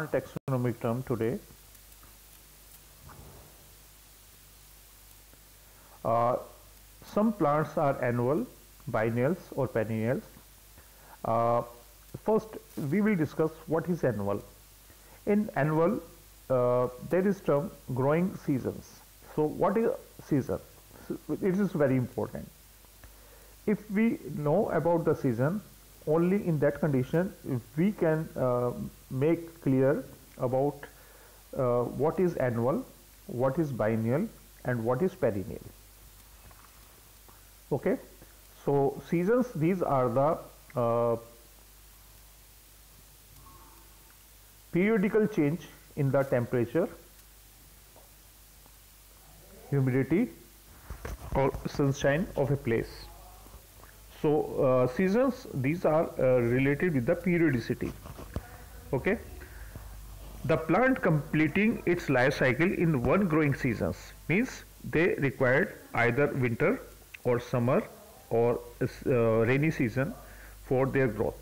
taxonomic term today. Uh, some plants are annual, biennials or perennials. Uh, First, we will discuss what is annual. In annual, there is term growing seasons. So, what is season? It is very important. If we know about the season, only in that condition we can make clear about what is annual, what is biennial, and what is perennial. Okay, so seasons, these are the periodical change in the temperature, humidity, or sunshine of a place. So seasons, these are related with the periodicity. Okay, the plant completing its life cycle in one growing seasons means they required either winter or summer or rainy season for their growth,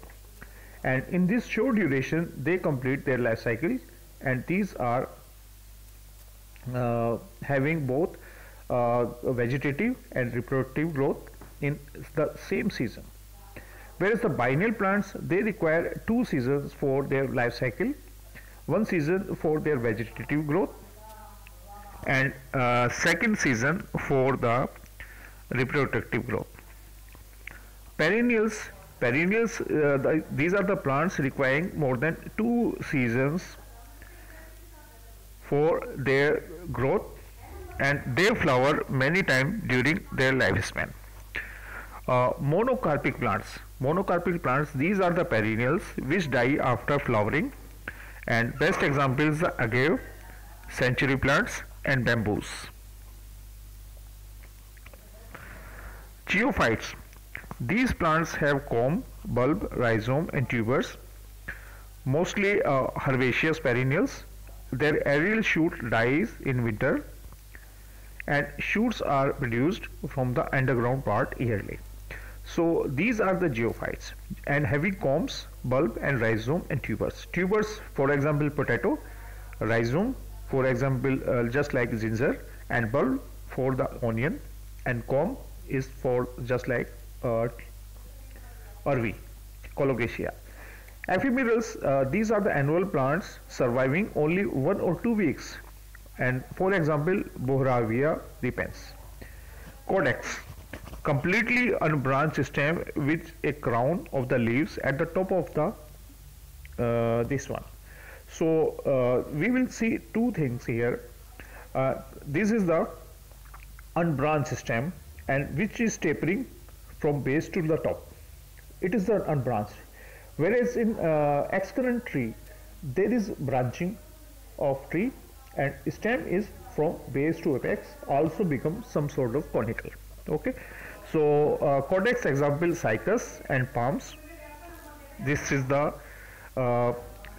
and in this short duration they complete their life cycle, and these are having both vegetative and reproductive growth in the same season. Whereas the biennial plants, they require 2 seasons for their life cycle, 1 season for their vegetative growth and second season for the reproductive growth. Perennials, these are the plants requiring more than 2 seasons for their growth, and they flower many times during their lifespan. Monocarpic plants, these are the perennials which die after flowering, and best examples are agave, century plants and bamboos. Geophytes, these plants have comb, bulb, rhizome and tubers, mostly herbaceous perennials. Their aerial shoot dies in winter, and shoots are produced from the underground part yearly. So these are the geophytes, and having combs, bulb and rhizome and tubers. Tubers, for example potato, rhizome for example just like ginger, and bulb for the onion, and comb is for just like Urvi, Colocasia. Ephemerals, these are the annual plants surviving only 1 or 2 weeks, and for example Bohravia repens. Codex, completely unbranched stem with a crown of the leaves at the top of the this one. So we will see 2 things here. This is the unbranched stem, and which is tapering from base to the top. It is the unbranched. Whereas in excurrent tree, there is branching of tree, and stem is from base to apex, also becomes some sort of conical. Okay, so codex example cycas and palms. This is the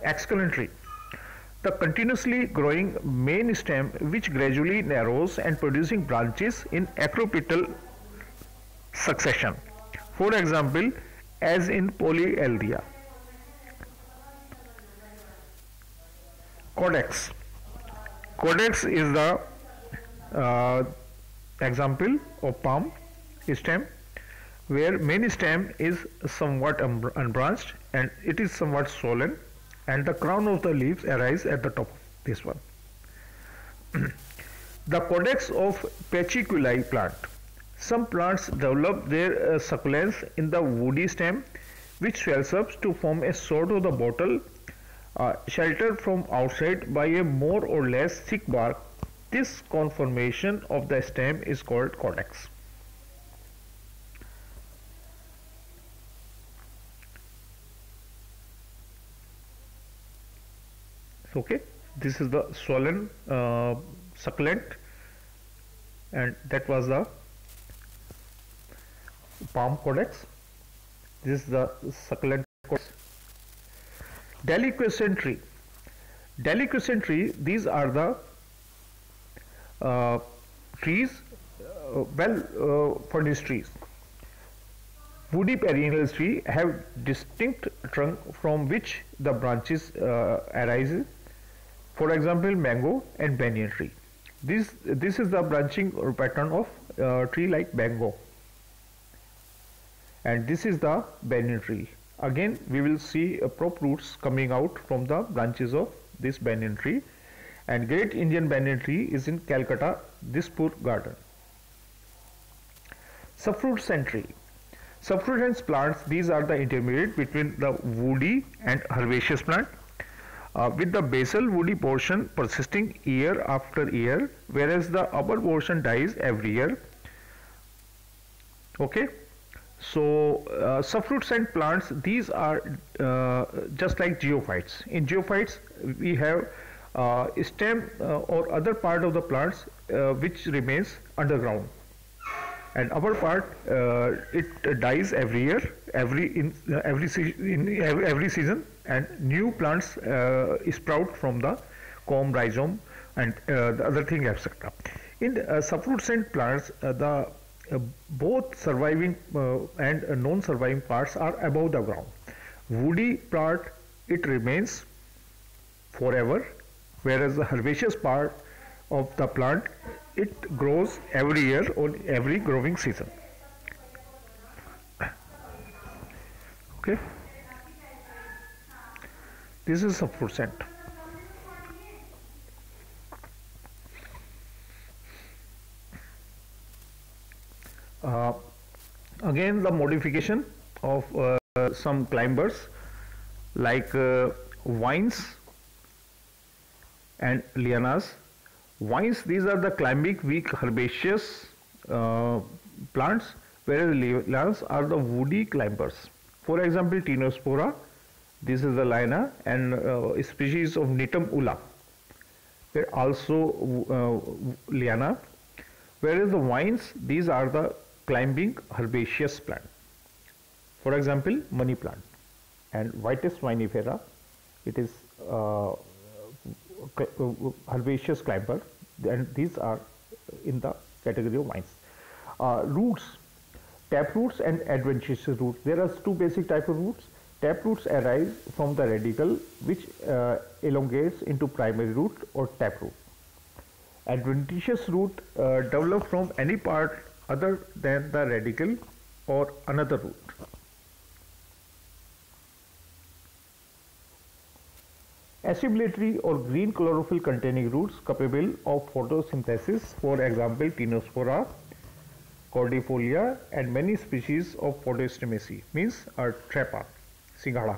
excurrent tree. The continuously growing main stem which gradually narrows and producing branches in acropetal succession. For example, as in Polyeldia. Codex. Codex is the example of palm stem where main stem is somewhat unbranched and it is somewhat swollen, and the crown of the leaves arise at the top of this one. The codex of Pacheculi plant. Some plants develop their succulence in the woody stem which swells up to form a sort of the bottle sheltered from outside by a more or less thick bark. This conformation of the stem is called codex. Okay, this is the swollen succulent, and that was the palm codex. This is the succulent codex. Deliquescent tree. Deliquescent tree, these are the trees, well furnished trees. Woody perennial trees have distinct trunk from which the branches arise. For example, mango and banyan tree. This is the branching pattern of tree like mango, and this is the banyan tree. Again, we will see prop roots coming out from the branches of this banyan tree. And Great Indian Banyan Tree is in Calcutta, Dispur Garden. Subfruits and tree. Subfruits plants, these are the intermediate between the woody and herbaceous plant, with the basal woody portion persisting year after year, whereas the upper portion dies every year. Okay. So subfruits and plants, these are just like geophytes. In geophytes, we have stem or other part of the plants which remains underground, and upper part it dies every year, every season, and new plants sprout from the comb, rhizome, and the other thing, etc. In subfruits and plants, the both surviving and non-surviving parts are above the ground. Woody plant, it remains forever, whereas the herbaceous part of the plant, it grows every year or every growing season. Okay, this is subfruit scent. Again, the modification of some climbers like vines and lianas. Vines, these are the climbing weak herbaceous plants, whereas lianas are the woody climbers. For example, Tinospora, this is the liana, and species of Nitum ula, they're also liana, whereas the vines, these are the climbing herbaceous plant. For example, money plant and Vitis vinifera, it is herbaceous climber, and these are in the category of vines. Roots, tap roots and adventitious roots. There are two basic types of roots. Tap roots arise from the radicle which elongates into primary root or tap root. Adventitious root develop from any part other than the radicle or another root. Assimilatory or green chlorophyll containing roots capable of photosynthesis, for example Tinospora, cordifolia, and many species of photostimulaceae, means Trepa, Singhada.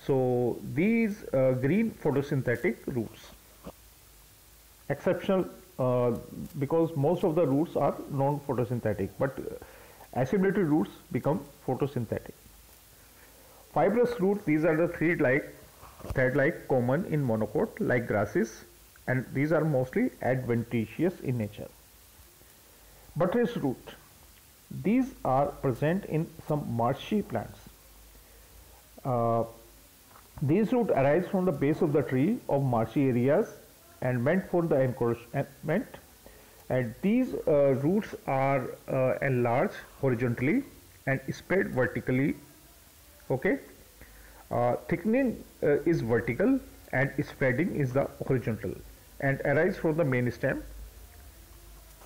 So these green photosynthetic roots. Exceptional because most of the roots are non-photosynthetic, but assimilatory roots become photosynthetic. Fibrous roots, these are the thread-like common in monocot like grasses, and these are mostly adventitious in nature. Buttress root, these are present in some marshy plants. These roots arise from the base of the tree of marshy areas and meant for the encouragement, and these roots are enlarged horizontally and spread vertically. Okay, thickening is vertical and spreading is the horizontal, and arise from the main stem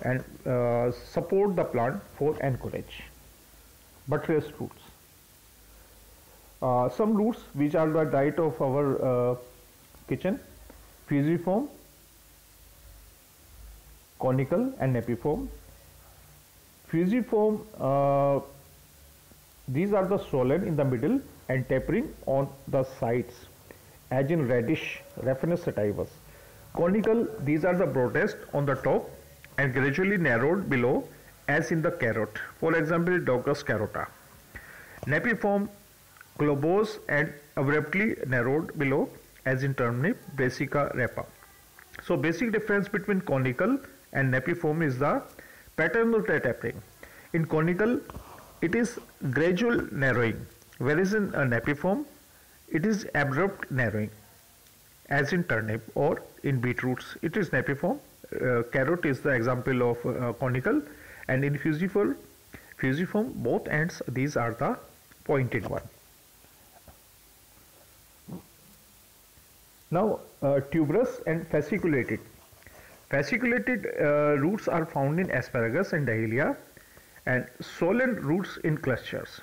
and support the plant for anchorage. Buttress roots. Some roots which are the diet of our kitchen: fusiform, conical, and napiform. Fusiform, these are the swollen in the middle and tapering on the sides, as in radish, Raphanus sativus. Conical, these are the broadest on the top and gradually narrowed below, as in the carrot. For example, Daucus carota. Napiform, globose and abruptly narrowed below, as in turnip, Brassica rapa. So basic difference between conical and napiform is the pattern of the tapering. In conical, it is gradual narrowing, whereas in a napiform, it is abrupt narrowing, as in turnip, or in beetroots, it is napiform. Carrot is the example of conical, and in fusiform, Fusiform, both ends, these are the pointed one. Now tuberous and fasciculated. Fasciculated roots are found in asparagus and dahlia, and swollen roots in clusters.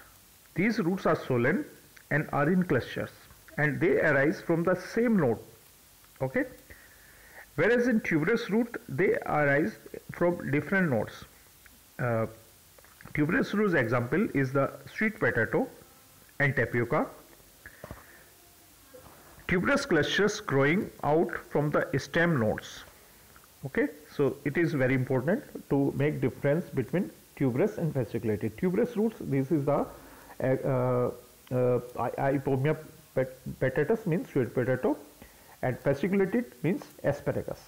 These roots are swollen and are in clusters, and they arise from the same node. Okay. Whereas in tuberous root, they arise from different nodes. Tuberous roots example is the sweet potato and tapioca. Tuberous clusters growing out from the stem nodes. Okay, so it is very important to make difference between tuberous and fasciculated. Tuberous roots, this is the Ipomia petatus means sweet potato, and fasciculated means asparagus.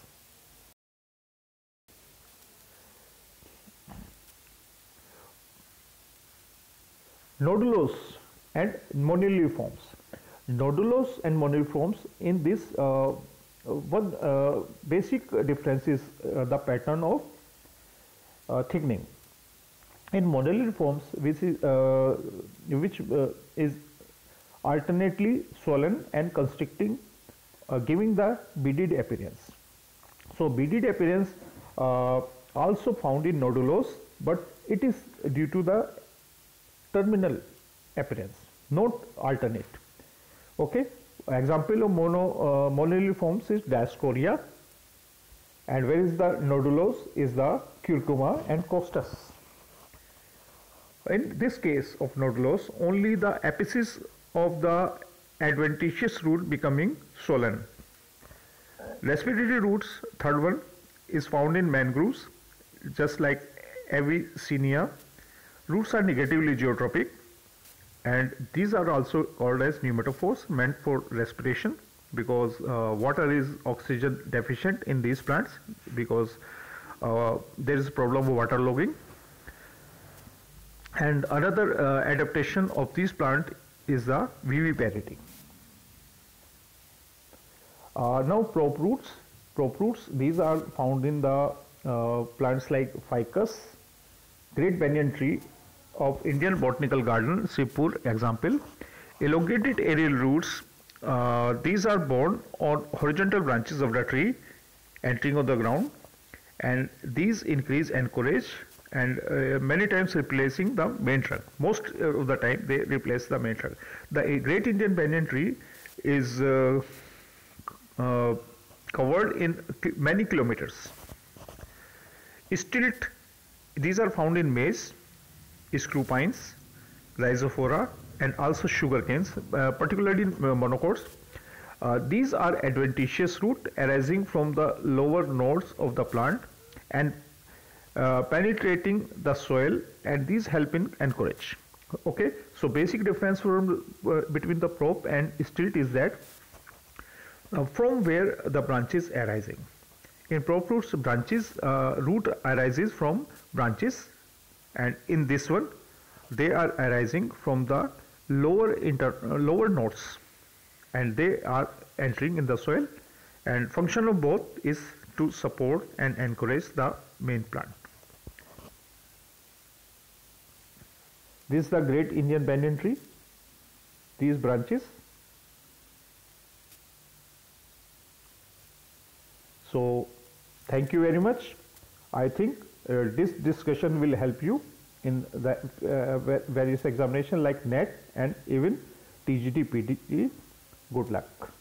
Nodulose and moniliforms. Nodulose and moniliforms, in this one basic difference is the pattern of thickening. In moniliforms, which is alternately swollen and constricting, giving the beaded appearance. So beaded appearance also found in nodulose, but it is due to the terminal appearance, not alternate. Okay, example of moniliforms is Dioscorea, and where is the nodulose is the curcuma and costus. In this case of nodulose, only the apices of the adventitious root becoming swollen. Respiratory roots, third one, is found in mangroves, just like Avicennia. Roots are negatively geotropic, and these are also called as pneumatophores, meant for respiration, because water is oxygen deficient in these plants, because there is a problem of waterlogging. And another adaptation of this plant is the viviparity. Now prop roots. Prop roots, these are found in the plants like ficus, great banyan tree of Indian Botanical Garden, Shivpur example. Elongated aerial roots, these are borne on horizontal branches of the tree entering on the ground, and these increase anchorage and many times replacing the main trunk. Most of the time they replace the main trunk. The great Indian banyan tree is covered in many kilometers. Stilt, these are found in maize, screw pines, rhizophora, and also sugar canes, particularly in monocots. These are adventitious root arising from the lower nodes of the plant and penetrating the soil, and these help in anchorage. Okay, so basic difference between the prop and stilt is that from where the branches arising. In prop roots, branches root arises from branches, and in this one they are arising from the lower nodes, and they are entering in the soil, and function of both is to support and encourage the main plant. This is the great Indian banyan tree, these branches. So thank you very much. I think this discussion will help you in the various examinations like NET and even TGT, PTE. Good luck.